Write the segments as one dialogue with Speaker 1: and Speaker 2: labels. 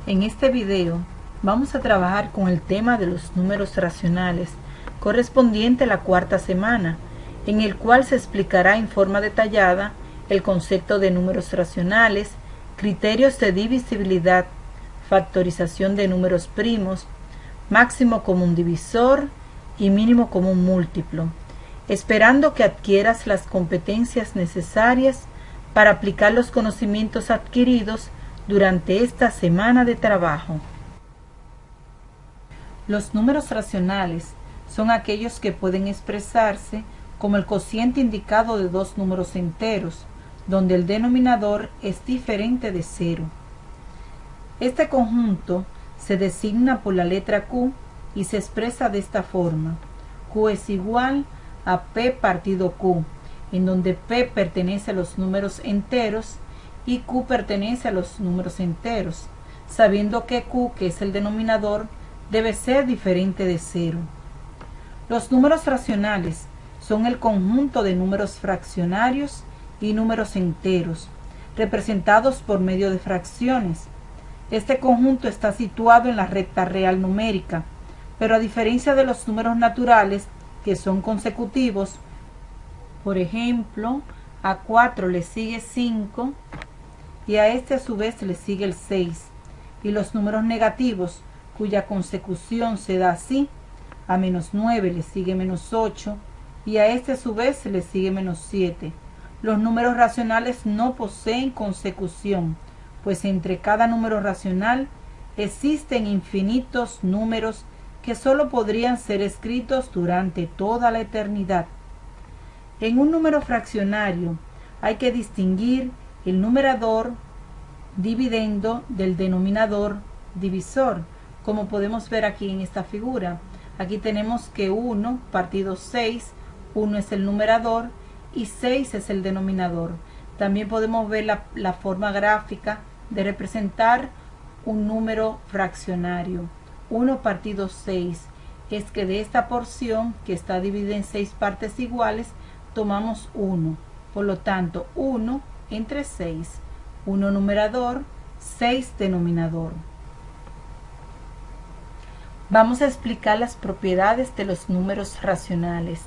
Speaker 1: En este video vamos a trabajar con el tema de los números racionales correspondiente a la cuarta semana, en el cual se explicará en forma detallada el concepto de números racionales, criterios de divisibilidad, factorización de números primos, máximo común divisor y mínimo común múltiplo, esperando que adquieras las competencias necesarias para aplicar los conocimientos adquiridos durante esta semana de trabajo. Los números racionales son aquellos que pueden expresarse como el cociente indicado de dos números enteros, donde el denominador es diferente de cero. Este conjunto se designa por la letra Q y se expresa de esta forma: Q es igual a P partido Q, en donde P pertenece a los números enteros y Q pertenece a los números enteros, sabiendo que Q, que es el denominador, debe ser diferente de cero. Los números racionales son el conjunto de números fraccionarios y números enteros, representados por medio de fracciones. Este conjunto está situado en la recta real numérica, pero a diferencia de los números naturales, que son consecutivos, por ejemplo, a 4 le sigue 5 y a este a su vez le sigue el 6, y los números negativos, cuya consecución se da así: a menos 9 le sigue menos 8 y a este a su vez le sigue menos 7. Los números racionales no poseen consecución, pues entre cada número racional existen infinitos números que sólo podrían ser escritos durante toda la eternidad. En un número fraccionario hay que distinguir el numerador dividendo del denominador divisor, como podemos ver aquí en esta figura. Aquí tenemos que 1 partido 6, 1 es el numerador y 6 es el denominador. También podemos ver la forma gráfica de representar un número fraccionario. 1 partido 6 es que de esta porción, que está dividida en 6 partes iguales, tomamos 1. Por lo tanto, 1 entre 6. 1 numerador, 6 denominador. Vamos a explicar las propiedades de los números racionales.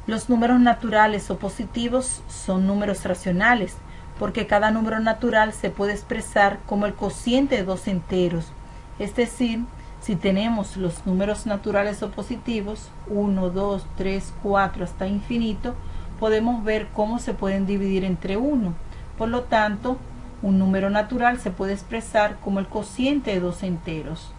Speaker 1: Los números naturales o positivos son números racionales, porque cada número natural se puede expresar como el cociente de dos enteros. Es decir, si tenemos los números naturales o positivos, 1, 2, 3, 4 hasta infinito, podemos ver cómo se pueden dividir entre 1. Por lo tanto, un número natural se puede expresar como el cociente de dos enteros.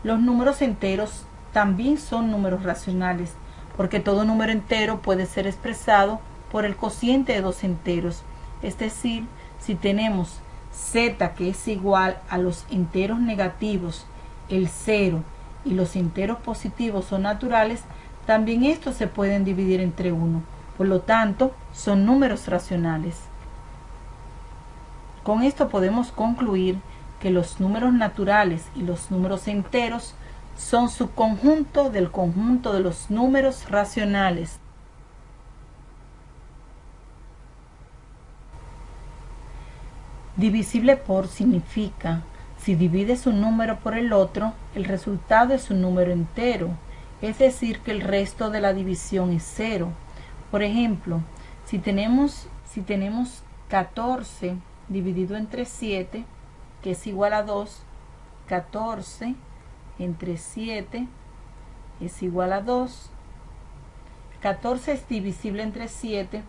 Speaker 1: Los números enteros también son números racionales, porque todo número entero puede ser expresado por el cociente de dos enteros. Es decir, si tenemos z, que es igual a los enteros negativos, el 0, y los enteros positivos o naturales, también estos se pueden dividir entre 1. Por lo tanto, son números racionales. Con esto podemos concluir que los números naturales y los números enteros son subconjunto del conjunto de los números racionales. Divisible por significa: si divides un número por el otro, el resultado es un número entero, es decir, que el resto de la división es 0. Por ejemplo, si tenemos 14 dividido entre 7, que es igual a 2, 14 entre 7 es igual a 2. 14 es divisible entre 7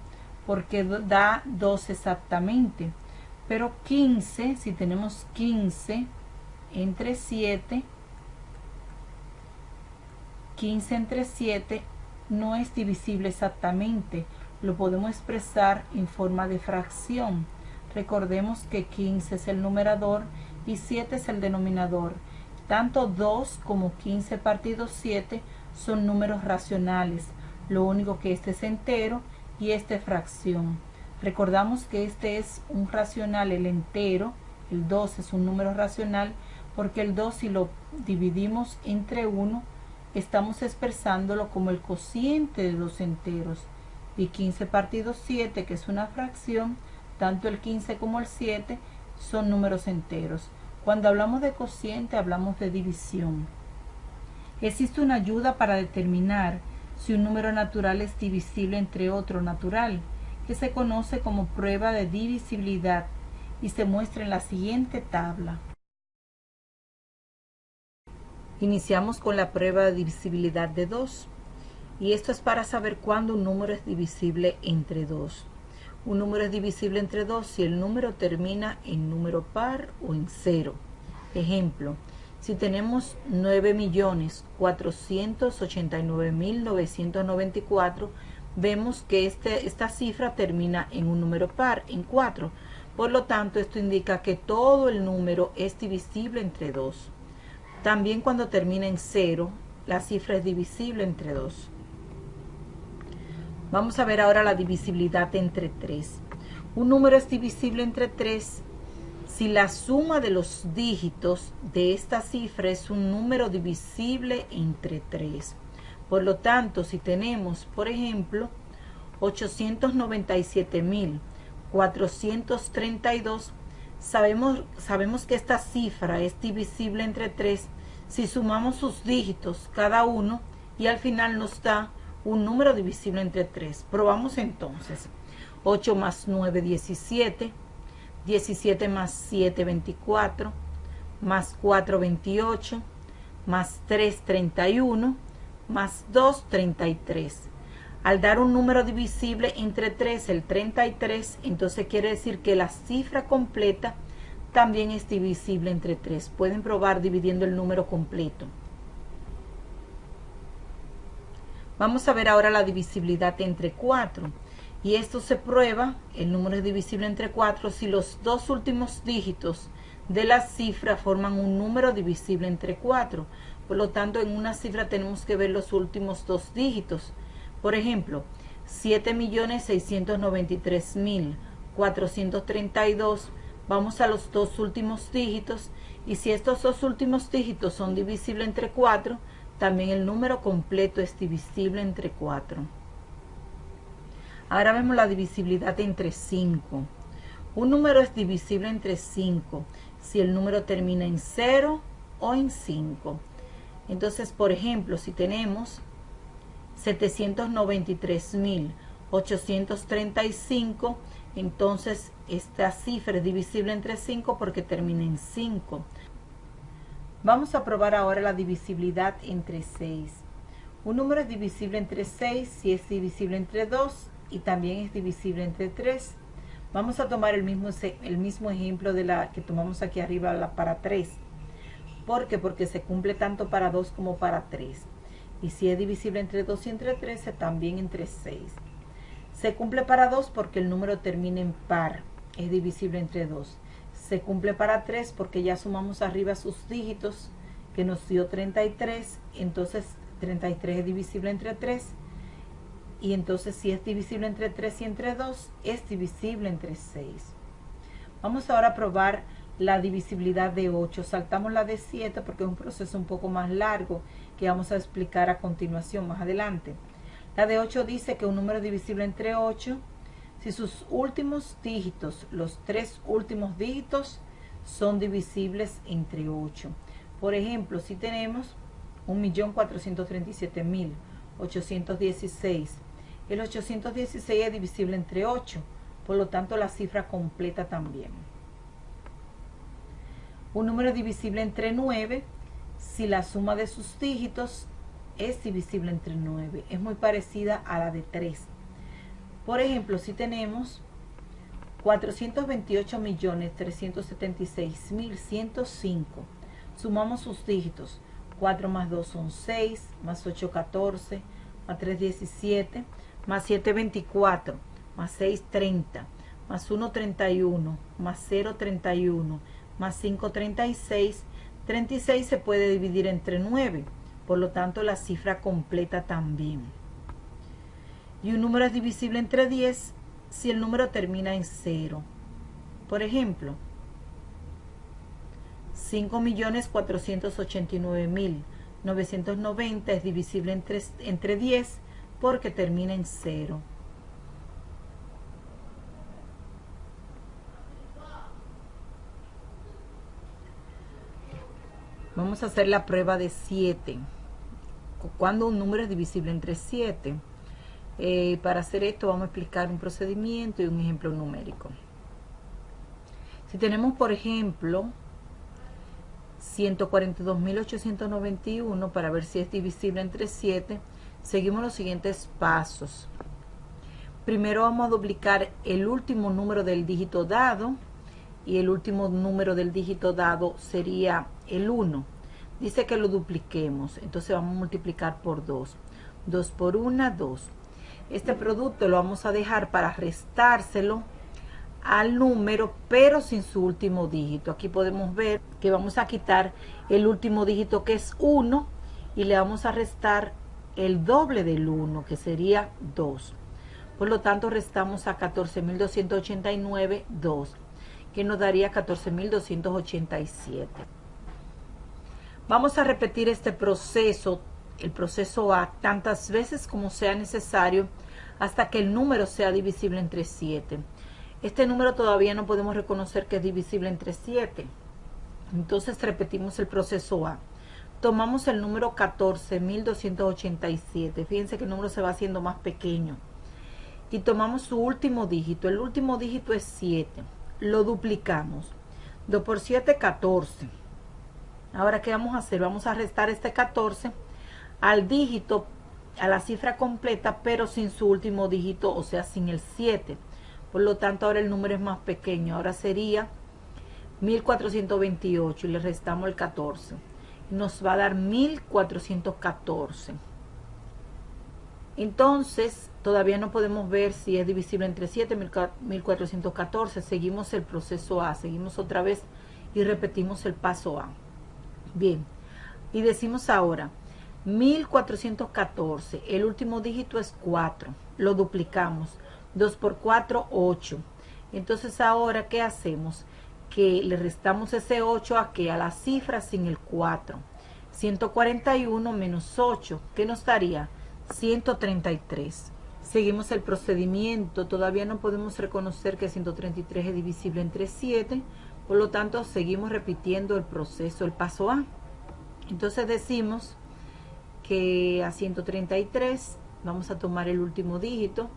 Speaker 1: porque da 2 exactamente. Pero 15, si tenemos 15 entre 7, 15 entre 7 no es divisible exactamente. Lo podemos expresar en forma de fracción. Recordemos que 15 es el numerador y 7 es el denominador. Tanto 2 como 15 partido 7 son números racionales. Lo único que este es entero y este es fracción. Recordamos que este es un racional, el entero. El 2 es un número racional porque el 2, si lo dividimos entre 1, estamos expresándolo como el cociente de dos enteros. Y 15 partido 7, que es una fracción, tanto el 15 como el 7 son números enteros. Cuando hablamos de cociente, hablamos de división. Existe una ayuda para determinar si un número natural es divisible entre otro natural, que se conoce como prueba de divisibilidad y se muestra en la siguiente tabla. Iniciamos con la prueba de divisibilidad de 2. Y esto es para saber cuándo un número es divisible entre 2. Un número es divisible entre 2 si el número termina en número par o en 0. Ejemplo, si tenemos 9.489.994, vemos que esta cifra termina en un número par, en 4. Por lo tanto, esto indica que todo el número es divisible entre 2. También cuando termina en 0, la cifra es divisible entre 2. Vamos a ver ahora la divisibilidad entre 3. Un número es divisible entre 3 si la suma de los dígitos de esta cifra es un número divisible entre 3. Por lo tanto, si tenemos, por ejemplo, 897.432, sabemos que esta cifra es divisible entre 3 si sumamos sus dígitos cada uno y al final nos da un número divisible entre 3. Probamos entonces. 8 más 9, 17. 17 más 7, 24. Más 4, 28. Más 3, 31. Más 2, 33. Al dar un número divisible entre 3, el 33, entonces quiere decir que la cifra completa también es divisible entre 3. Pueden probar dividiendo el número completo. Vamos a ver ahora la divisibilidad entre 4. Y esto se prueba, el número es divisible entre 4 si los dos últimos dígitos de la cifra forman un número divisible entre 4. Por lo tanto, en una cifra tenemos que ver los últimos dos dígitos. Por ejemplo, 7.693.432, vamos a los dos últimos dígitos, y si estos dos últimos dígitos son divisibles entre 4, también el número completo es divisible entre 4. Ahora vemos la divisibilidad entre 5. Un número es divisible entre 5 si el número termina en 0 o en 5. Entonces, por ejemplo, si tenemos 793.835, entonces esta cifra es divisible entre 5 porque termina en 5. Vamos a probar ahora la divisibilidad entre 6. Un número es divisible entre 6 si es divisible entre 2 y también es divisible entre 3. Vamos a tomar el mismo ejemplo de la que tomamos aquí arriba para 3. ¿Por qué? Porque se cumple tanto para 2 como para 3. Y si es divisible entre 2 y entre 3, también entre 6. Se cumple para 2 porque el número termina en par, es divisible entre 2. Se cumple para 3 porque ya sumamos arriba sus dígitos, que nos dio 33. Entonces 33 es divisible entre 3. Y entonces si es divisible entre 3 y entre 2, es divisible entre 6. Vamos ahora a probar la divisibilidad de 8. Saltamos la de 7 porque es un proceso un poco más largo que vamos a explicar a continuación más adelante. La de 8 dice que un número es divisible entre 8 si sus últimos dígitos, los tres últimos dígitos, son divisibles entre 8. Por ejemplo, si tenemos 1.437.816, el 816 es divisible entre 8, por lo tanto la cifra completa también. Un número es divisible entre 9 si la suma de sus dígitos es divisible entre 9. Es muy parecida a la de 3. Por ejemplo, si tenemos 428.376.105, sumamos sus dígitos. 4 más 2 son 6, más 8, 14, más 3, 17, más 7, 24, más 6, 30, más 1, 31, más 0, 31, más 5, 36. 36 se puede dividir entre 9, por lo tanto la cifra completa también. Y un número es divisible entre 10 si el número termina en 0. Por ejemplo, 5.489.990 es divisible entre 10 porque termina en 0. Vamos a hacer la prueba de 7. Cuando un número es divisible entre 7. Para hacer esto vamos a explicar un procedimiento y un ejemplo numérico. Si tenemos, por ejemplo, 142.891, para ver si es divisible entre 7, seguimos los siguientes pasos. Primero vamos a duplicar el último número del dígito dado, y el último número del dígito dado sería el 1. Dice que lo dupliquemos, entonces vamos a multiplicar por 2. 2 por 1, 2. Este producto lo vamos a dejar para restárselo al número, pero sin su último dígito. Aquí podemos ver que vamos a quitar el último dígito, que es 1, y le vamos a restar el doble del 1, que sería 2. Por lo tanto, restamos a 14.289, 2, que nos daría 14.287. Vamos a repetir este proceso, el proceso A, tantas veces como sea necesario, hasta que el número sea divisible entre 7. Este número todavía no podemos reconocer que es divisible entre 7. Entonces repetimos el proceso A. Tomamos el número 14.287. Fíjense que el número se va haciendo más pequeño. Y tomamos su último dígito. El último dígito es 7. Lo duplicamos. 2 por 7, 14. Ahora, ¿qué vamos a hacer? Vamos a restar este 14 al dígito, a la cifra completa, pero sin su último dígito, o sea, sin el 7. Por lo tanto, ahora el número es más pequeño. Ahora sería 1428 y le restamos el 14. Nos va a dar 1414. Entonces, todavía no podemos ver si es divisible entre 7 y 1414. Seguimos el proceso A. Seguimos otra vez y repetimos el paso A. Bien. Y decimos ahora 1414. El último dígito es 4. Lo duplicamos. 2 por 4, 8. Entonces ahora, ¿qué hacemos? Que le restamos ese 8 a la cifra sin el 4. 141 menos 8, ¿qué nos daría? 133. Seguimos el procedimiento. Todavía no podemos reconocer que 133 es divisible entre 7. Por lo tanto, seguimos repitiendo el proceso, el paso A. Entonces decimos que a 133 vamos a tomar el último dígito,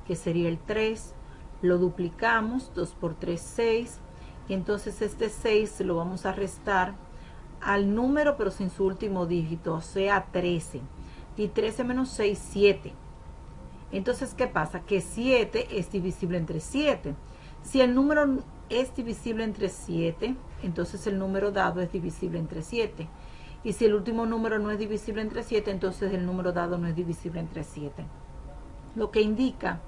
Speaker 1: que sería el 3, lo duplicamos, 2 por 3, 6, y entonces este 6 lo vamos a restar al número, pero sin su último dígito, o sea, 13, y 13 menos 6, 7. Entonces, ¿qué pasa? Que 7 es divisible entre 7. Si el número es divisible entre 7, entonces el número dado es divisible entre 7. Y si el último número no es divisible entre 7, entonces el número dado no es divisible entre 7. Lo que indica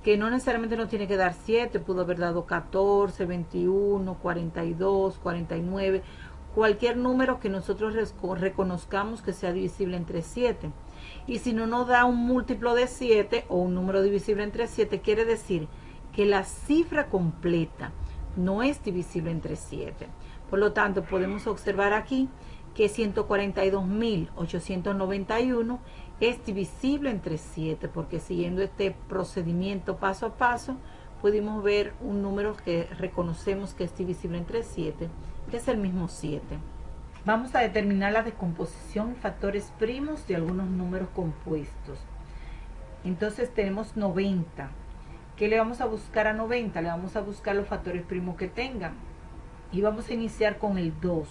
Speaker 1: que no necesariamente nos tiene que dar 7, pudo haber dado 14, 21, 42, 49, cualquier número que nosotros reconozcamos que sea divisible entre 7. Y si no nos da un múltiplo de 7 o un número divisible entre 7, quiere decir que la cifra completa no es divisible entre 7. Por lo tanto, podemos observar aquí que 142.891 es divisible entre 7, porque siguiendo este procedimiento paso a paso, pudimos ver un número que reconocemos que es divisible entre 7, que es el mismo 7. Vamos a determinar la descomposición y factores primos de algunos números compuestos. Entonces tenemos 90. ¿Qué le vamos a buscar a 90? Le vamos a buscar los factores primos que tengan. Y vamos a iniciar con el 2.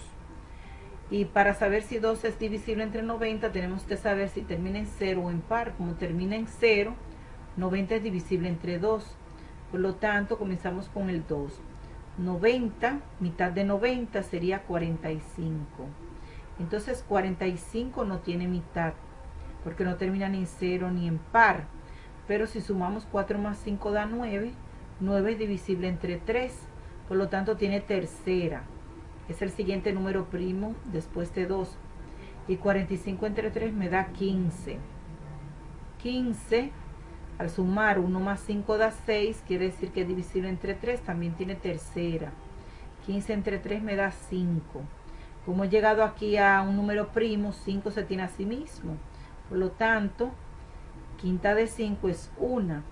Speaker 1: Y para saber si 2 es divisible entre 90, tenemos que saber si termina en 0 o en par. Como termina en 0, 90 es divisible entre 2. Por lo tanto, comenzamos con el 2. 90, mitad de 90 sería 45. Entonces, 45 no tiene mitad, porque no termina ni en 0 ni en par. Pero si sumamos 4 más 5 da 9. 9 es divisible entre 3. Por lo tanto, tiene tercera. Es el siguiente número primo después de 2. Y 45 entre 3 me da 15. 15, al sumar 1 más 5 da 6, quiere decir que es divisible entre 3, también tiene tercera. 15 entre 3 me da 5. Como he llegado aquí a un número primo, 5 se tiene a sí mismo. Por lo tanto, quinta de 5 es 1.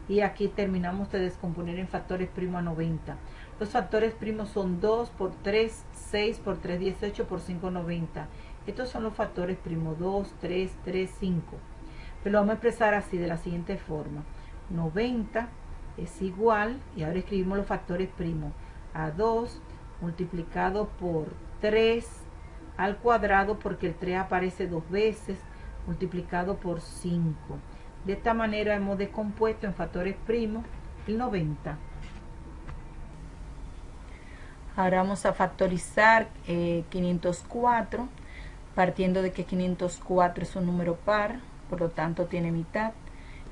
Speaker 1: Y aquí terminamos de descomponer en factores primos a 90. Los factores primos son 2 por 3, 6 por 3, 18 por 5, 90. Estos son los factores primos, 2, 3, 3, 5. Pero lo vamos a expresar así, de la siguiente forma. 90 es igual, y ahora escribimos los factores primos, a 2 multiplicado por 3 al cuadrado, porque el 3 aparece dos veces, multiplicado por 5. De esta manera hemos descompuesto en factores primos el 90. Ahora vamos a factorizar 504, partiendo de que 504 es un número par, por lo tanto tiene mitad.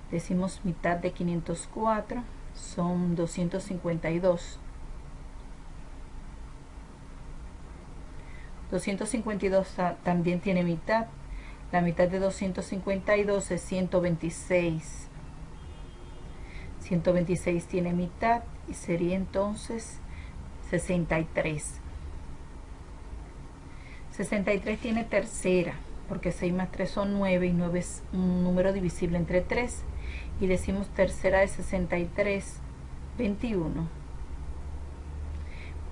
Speaker 1: Decimos mitad de 504 son 252. 252 también tiene mitad. La mitad de 252 es 126. 126 tiene mitad y sería entonces 63. 63 tiene tercera, porque 6 más 3 son 9 y 9 es un número divisible entre 3. Y decimos tercera de 63, 21.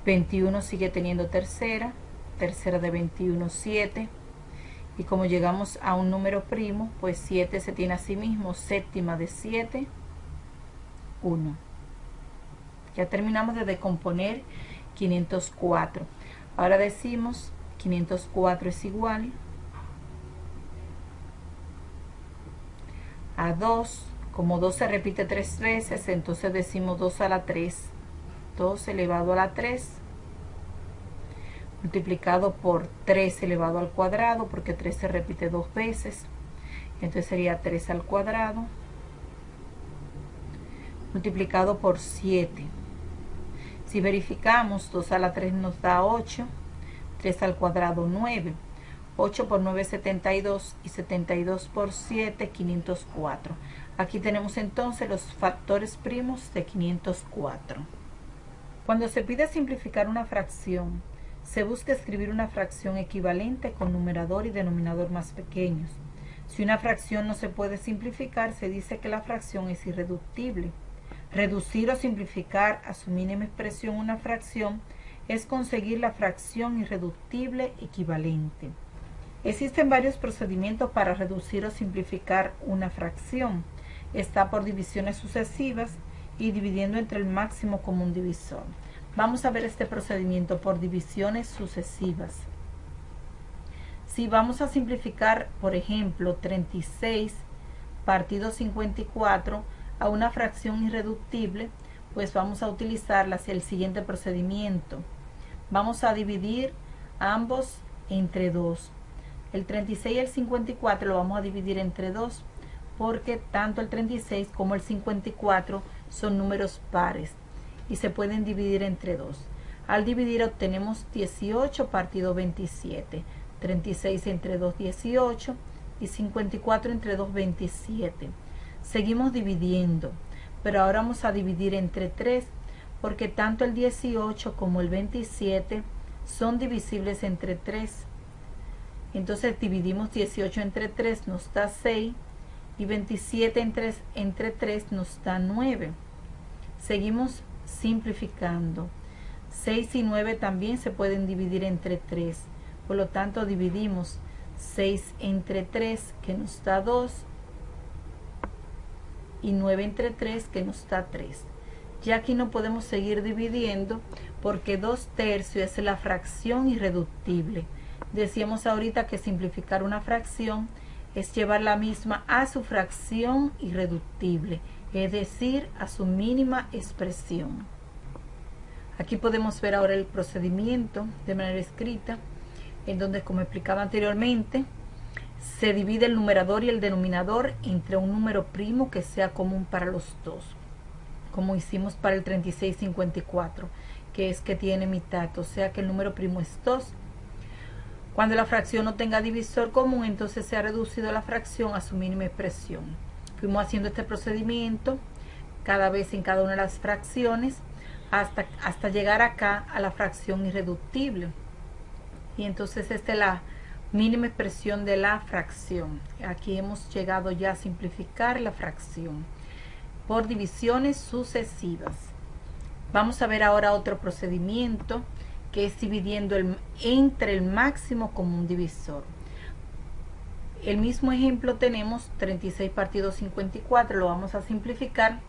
Speaker 1: 21 sigue teniendo tercera. Tercera de 21, 7. Y como llegamos a un número primo, pues 7 se tiene a sí mismo. Séptima de 7, 1. Ya terminamos de decomponer 504. Ahora decimos 504 es igual a 2. Como 2 se repite 3 veces, entonces decimos 2 a la 3. 2 elevado a la 3 multiplicado por 3 elevado al cuadrado, porque 3 se repite dos veces, entonces sería 3 al cuadrado multiplicado por 7. Si verificamos, 2 a la 3 nos da 8, 3 al cuadrado 9, 8 por 9 es 72 y 72 por 7 504. Aquí tenemos entonces los factores primos de 504. Cuando se pide simplificar una fracción, se busca escribir una fracción equivalente con numerador y denominador más pequeños. Si una fracción no se puede simplificar, se dice que la fracción es irreductible. Reducir o simplificar a su mínima expresión una fracción es conseguir la fracción irreductible equivalente. Existen varios procedimientos para reducir o simplificar una fracción. Está por divisiones sucesivas y dividiendo entre el máximo común divisor. Vamos a ver este procedimiento por divisiones sucesivas. Si vamos a simplificar, por ejemplo, 36 partido 54 a una fracción irreductible, pues vamos a utilizar el siguiente procedimiento. Vamos a dividir ambos entre 2. El 36 y el 54 lo vamos a dividir entre 2, porque tanto el 36 como el 54 son números pares y se pueden dividir entre 2. Al dividir obtenemos 18 partido 27, 36 entre 2, 18 y 54 entre 2, 27. Seguimos dividiendo, pero ahora vamos a dividir entre 3, porque tanto el 18 como el 27 son divisibles entre 3. Entonces dividimos 18 entre 3, nos da 6, y 27 entre 3 nos da 9. Seguimos simplificando. 6 y 9 también se pueden dividir entre 3. Por lo tanto, dividimos 6 entre 3, que nos da 2, y 9 entre 3, que nos da 3. Ya aquí no podemos seguir dividiendo, porque 2 tercios es la fracción irreductible. Decíamos ahorita que simplificar una fracción es llevar la misma a su fracción irreductible, es decir, a su mínima expresión. Aquí podemos ver ahora el procedimiento de manera escrita, en donde, como explicaba anteriormente, se divide el numerador y el denominador entre un número primo que sea común para los dos, como hicimos para el 3654, que es que tiene mitad, o sea que el número primo es 2. Cuando la fracción no tenga divisor común, entonces se ha reducido la fracción a su mínima expresión. Fuimos haciendo este procedimiento cada vez en cada una de las fracciones hasta llegar acá a la fracción irreductible. Y entonces esta es la mínima expresión de la fracción. Aquí hemos llegado ya a simplificar la fracción por divisiones sucesivas. Vamos a ver ahora otro procedimiento que es dividiendo entre el máximo común divisor. El mismo ejemplo tenemos 36 partido 54, lo vamos a simplificar,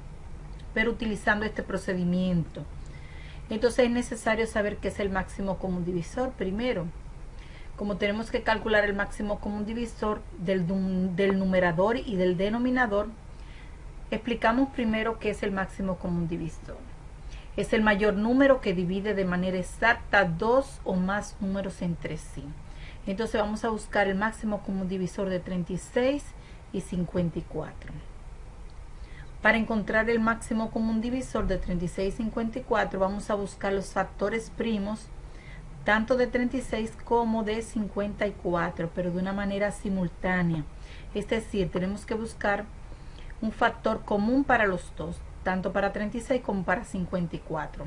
Speaker 1: pero utilizando este procedimiento. Entonces es necesario saber qué es el máximo común divisor primero. Como tenemos que calcular el máximo común divisor del numerador y del denominador, explicamos primero qué es el máximo común divisor. Es el mayor número que divide de manera exacta dos o más números entre sí. Entonces vamos a buscar el máximo común divisor de 36 y 54. Para encontrar el máximo común divisor de 36 y 54 vamos a buscar los factores primos tanto de 36 como de 54, pero de una manera simultánea. Es decir, tenemos que buscar un factor común para los dos, tanto para 36 como para 54.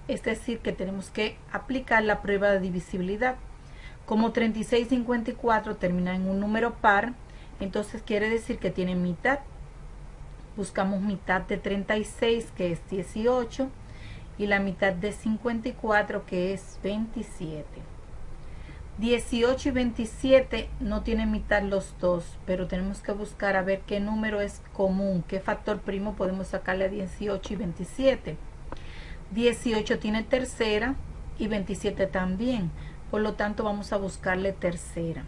Speaker 1: Es decir, que tenemos que aplicar la prueba de divisibilidad. Como 36 y 54 terminan en un número par, entonces quiere decir que tienen mitad. Buscamos mitad de 36, que es 18, y la mitad de 54, que es 27. 18 y 27 no tienen mitad los dos, pero tenemos que buscar a ver qué número es común, qué factor primo podemos sacarle a 18 y 27. 18 tiene tercera y 27 también, por lo tanto vamos a buscarle tercera.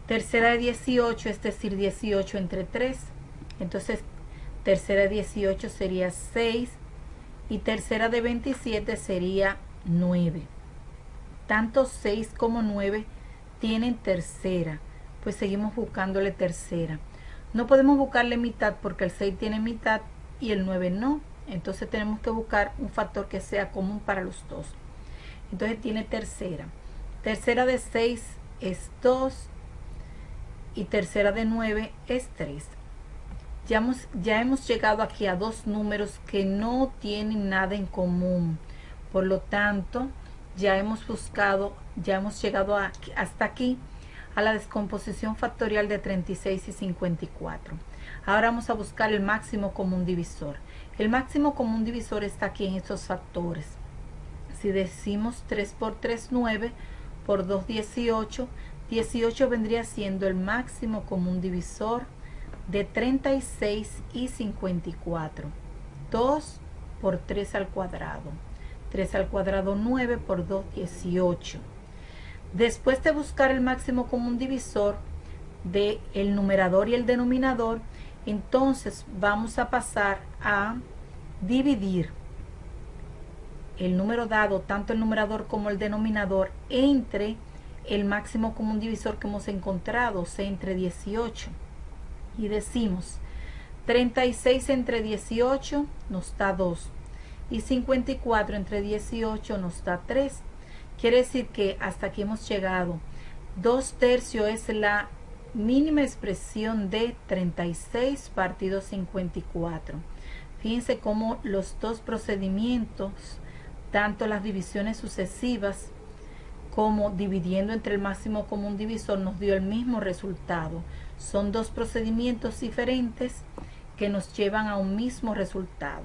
Speaker 1: Tercera de 18, es decir, 18 entre 3, entonces tercera de 18 sería 6 y tercera de 27 sería 9. Tanto 6 como 9 tienen tercera, pues seguimos buscándole tercera. No podemos buscarle mitad porque el 6 tiene mitad y el 9 no, entonces tenemos que buscar un factor que sea común para los dos. Entonces tiene tercera. Tercera de 6 es 2 y tercera de 9 es 3. Ya hemos llegado aquí a dos números que no tienen nada en común. Por lo tanto, ya hemos llegado hasta aquí a la descomposición factorial de 36 y 54. Ahora vamos a buscar el máximo común divisor. El máximo común divisor está aquí en estos factores. Si decimos 3 por 3, 9, por 2, 18, 18 vendría siendo el máximo común divisor de 36 y 54. 2 por 3 al cuadrado. 3 al cuadrado 9 por 2, 18. Después de buscar el máximo común divisor del numerador y el denominador, entonces vamos a pasar a dividir el número dado, tanto el numerador como el denominador, entre el máximo común divisor que hemos encontrado, o sea, entre 18. Y decimos 36 entre 18 nos da 2 y 54 entre 18 nos da 3. Quiere decir que hasta aquí hemos llegado. 2 tercios es la mínima expresión de 36 partido 54. Fíjense cómo los dos procedimientos, tanto las divisiones sucesivas como dividiendo entre el máximo común divisor, nos dio el mismo resultado. Son dos procedimientos diferentes que nos llevan a un mismo resultado.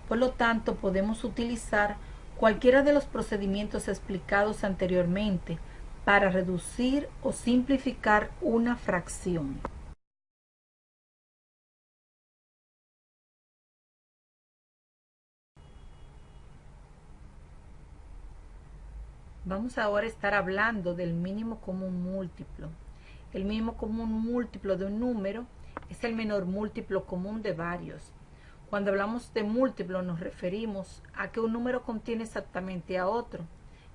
Speaker 1: Por lo tanto, podemos utilizar cualquiera de los procedimientos explicados anteriormente para reducir o simplificar una fracción. Vamos ahora a estar hablando del mínimo común múltiplo. El mínimo común múltiplo de un número es el menor múltiplo común de varios. Cuando hablamos de múltiplo nos referimos a que un número contiene exactamente a otro.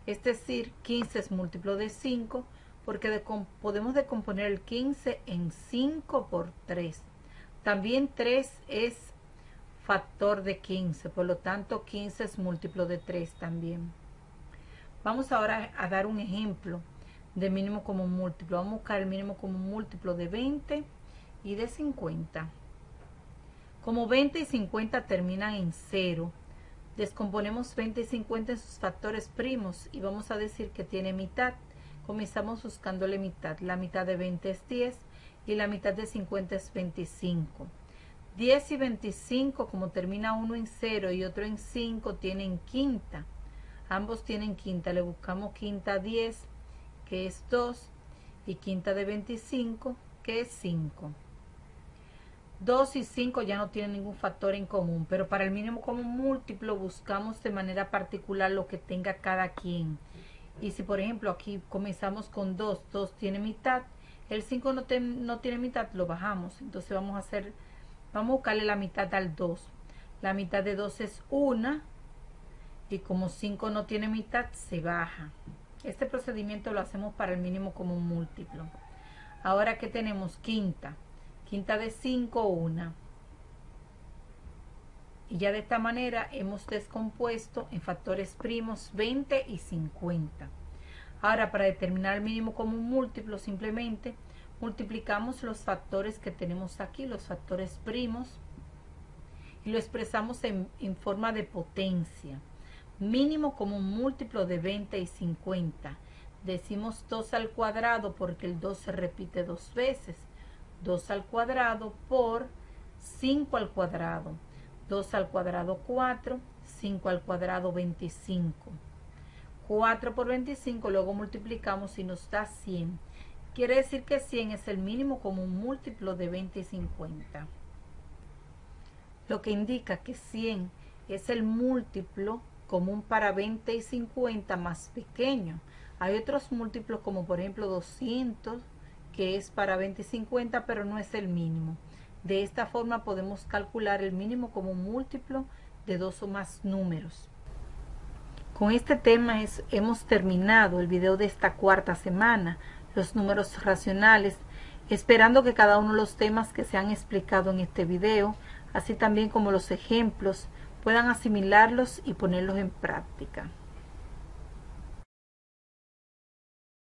Speaker 1: Es decir, 15 es múltiplo de 5 porque podemos decomponer el 15 en 5 por 3. También 3 es factor de 15, por lo tanto 15 es múltiplo de 3 también. Vamos ahora a dar un ejemplo de mínimo común múltiplo. Vamos a buscar el mínimo común múltiplo de 20 y de 50. Como 20 y 50 terminan en 0, descomponemos 20 y 50 en sus factores primos y vamos a decir que tiene mitad. Comenzamos buscándole mitad. La mitad de 20 es 10 y la mitad de 50 es 25. 10 y 25, como termina uno en 0 y otro en 5, tienen quinta. Ambos tienen quinta. Le buscamos quinta 10, que es 2, y quinta de 25, que es 5. 2 y 5 ya no tienen ningún factor en común, pero para el mínimo común múltiplo buscamos de manera particular lo que tenga cada quien. Y si por ejemplo aquí comenzamos con 2, 2 tiene mitad, el 5 no tiene mitad, lo bajamos. Entonces vamos a buscarle la mitad al 2. La mitad de 2 es 1, y como 5 no tiene mitad, se baja. Este procedimiento lo hacemos para el mínimo común múltiplo. Ahora que tenemos quinta. Quinta de 5, 1. Y ya de esta manera hemos descompuesto en factores primos 20 y 50. Ahora, para determinar el mínimo común múltiplo, simplemente multiplicamos los factores que tenemos aquí, los factores primos, y lo expresamos en forma de potencia. Mínimo común múltiplo de 20 y 50. Decimos 2 al cuadrado porque el 2 se repite 2 veces. 2 al cuadrado por 5 al cuadrado. 2 al cuadrado 4, 5 al cuadrado 25. 4 por 25, luego multiplicamos y nos da 100. Quiere decir que 100 es el mínimo común múltiplo de 20 y 50. Lo que indica que 100 es el múltiplo común para 20 y 50 más pequeño. Hay otros múltiplos como por ejemplo 200, que es para 20 y 50, pero no es el mínimo. De esta forma podemos calcular el mínimo común múltiplo de dos o más números. Con este tema hemos terminado el video de esta cuarta semana, los números racionales, esperando que cada uno de los temas que se han explicado en este video, así también como los ejemplos, puedan asimilarlos y ponerlos en práctica.